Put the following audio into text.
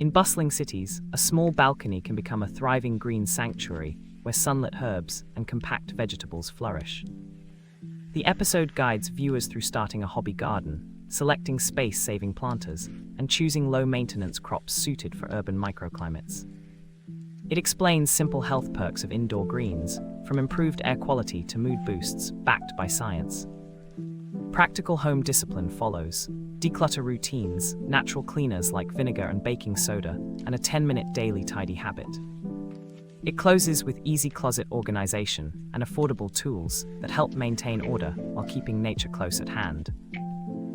In bustling cities, a small balcony can become a thriving green sanctuary where sunlit herbs and compact vegetables flourish. The episode guides viewers through starting a hobby garden, selecting space-saving planters, and choosing low-maintenance crops suited for urban microclimates. It explains simple health perks of indoor greens, from improved air quality to mood boosts, backed by science. Practical home discipline follows: declutter routines, natural cleaners like vinegar and baking soda, and a 10-minute daily tidy habit. It closes with easy closet organization and affordable tools that help maintain order while keeping nature close at hand.